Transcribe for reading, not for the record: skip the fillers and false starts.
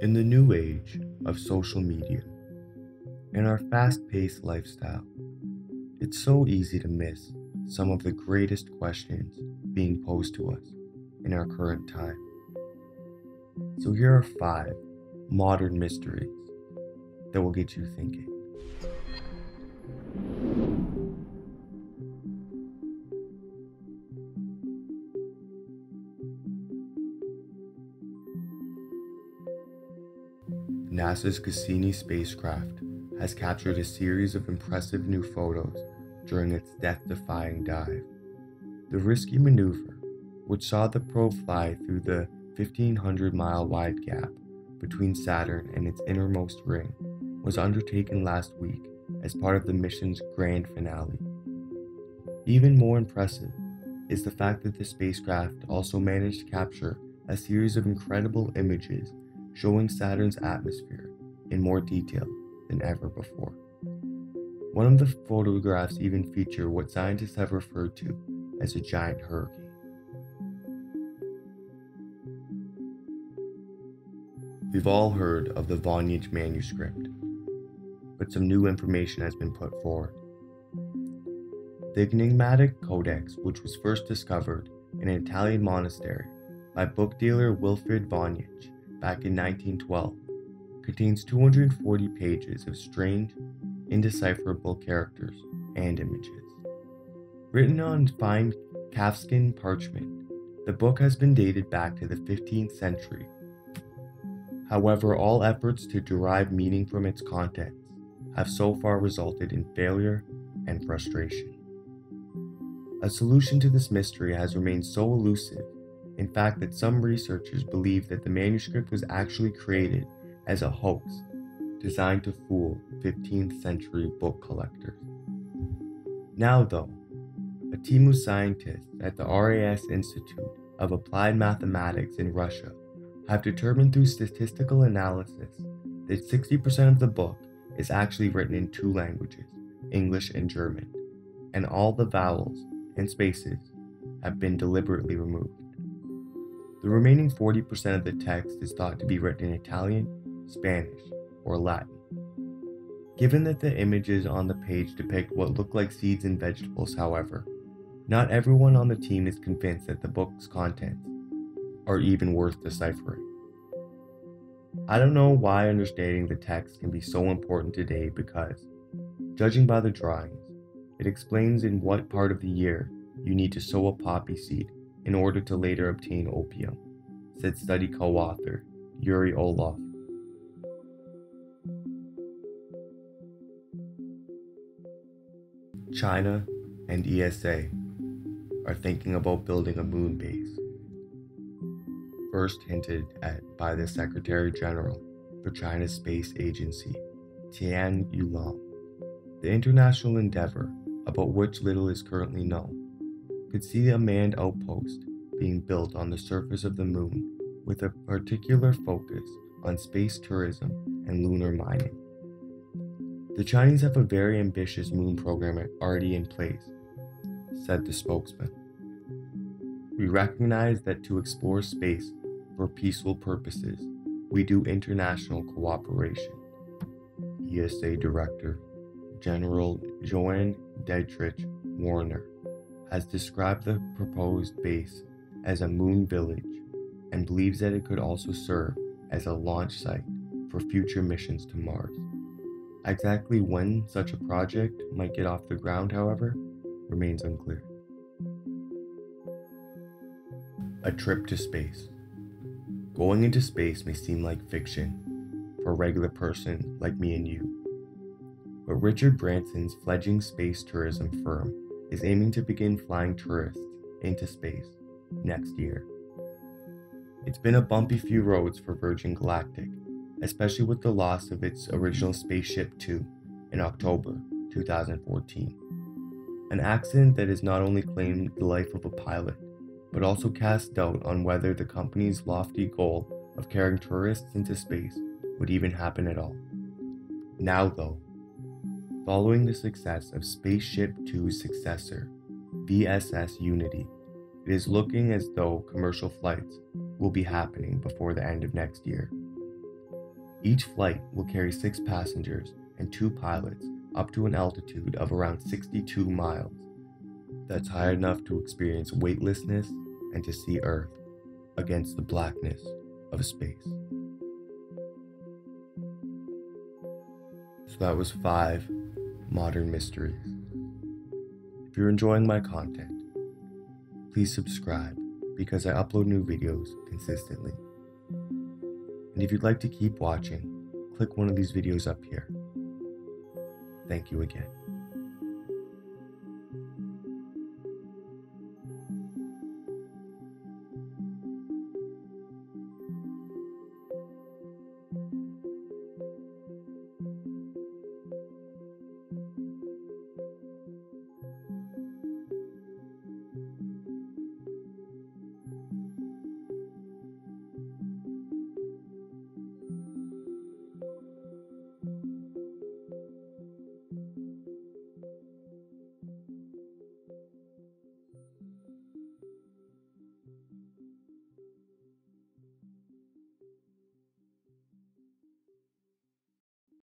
In the new age of social media and our fast-paced lifestyle, it's so easy to miss some of the greatest questions being posed to us in our current time. So here are 5 modern mysteries that will get you thinking. NASA's Cassini spacecraft has captured a series of impressive new photos during its death-defying dive. The risky maneuver, which saw the probe fly through the 1,500-mile wide gap between Saturn and its innermost ring, was undertaken last week as part of the mission's grand finale. Even more impressive is the fact that the spacecraft also managed to capture a series of incredible images showing Saturn's atmosphere in more detail than ever before. One of the photographs even feature what scientists have referred to as a giant hurricane. We've all heard of the Varnish Manuscript, but some new information has been put forward. The enigmatic codex, which was first discovered in an Italian monastery by book dealer Wilfrid Varnish back in 1912, contains 240 pages of strange, indecipherable characters and images. Written on fine calfskin parchment, the book has been dated back to the 15th century. However, all efforts to derive meaning from its contents have so far resulted in failure and frustration. A solution to this mystery has remained so elusive, in fact, that some researchers believe that the manuscript was actually created as a hoax designed to fool 15th century book collectors. Now though, a team of scientists at the RAS Institute of Applied Mathematics in Russia have determined through statistical analysis that 60% of the book is actually written in 2 languages, English and German, and all the vowels and spaces have been deliberately removed. The remaining 40% of the text is thought to be written in Italian, Spanish, or Latin. Given that the images on the page depict what look like seeds and vegetables, however, not everyone on the team is convinced that the book's contents are even worth deciphering. I don't know why understanding the text can be so important today because, judging by the drawings, it explains in what part of the year you need to sow a poppy seed in order to later obtain opium, said study co-author Yuri Olov. China and ESA are thinking about building a moon base, first hinted at by the Secretary General for China's space agency, Tian Yulan. The international endeavor, about which little is currently known, could see a manned outpost being built on the surface of the moon with a particular focus on space tourism and lunar mining. The Chinese have a very ambitious moon program already in place, said the spokesman. We recognize that to explore space for peaceful purposes, we do international cooperation. ESA Director General Johann Dietrich Warner has described the proposed base as a moon village and believes that it could also serve as a launch site for future missions to Mars. Exactly when such a project might get off the ground, however, remains unclear. A trip to space. Going into space may seem like fiction for a regular person like me and you, but Richard Branson's fledgling space tourism firm is aiming to begin flying tourists into space next year. It's been a bumpy few roads for Virgin Galactic, especially with the loss of its original Spaceship Two in October 2014. An accident that has not only claimed the life of a pilot, but also cast doubt on whether the company's lofty goal of carrying tourists into space would even happen at all. Now though, following the success of Spaceship Two's successor, VSS Unity, It is looking as though commercial flights will be happening before the end of next year. Each flight will carry 6 passengers and 2 pilots up to an altitude of around 62 miles. That's high enough to experience weightlessness and to see Earth against the blackness of space. So that was 5 modern mysteries. If you're enjoying my content, please subscribe because I upload new videos consistently. And if you'd like to keep watching, click one of these videos up here. Thank you again.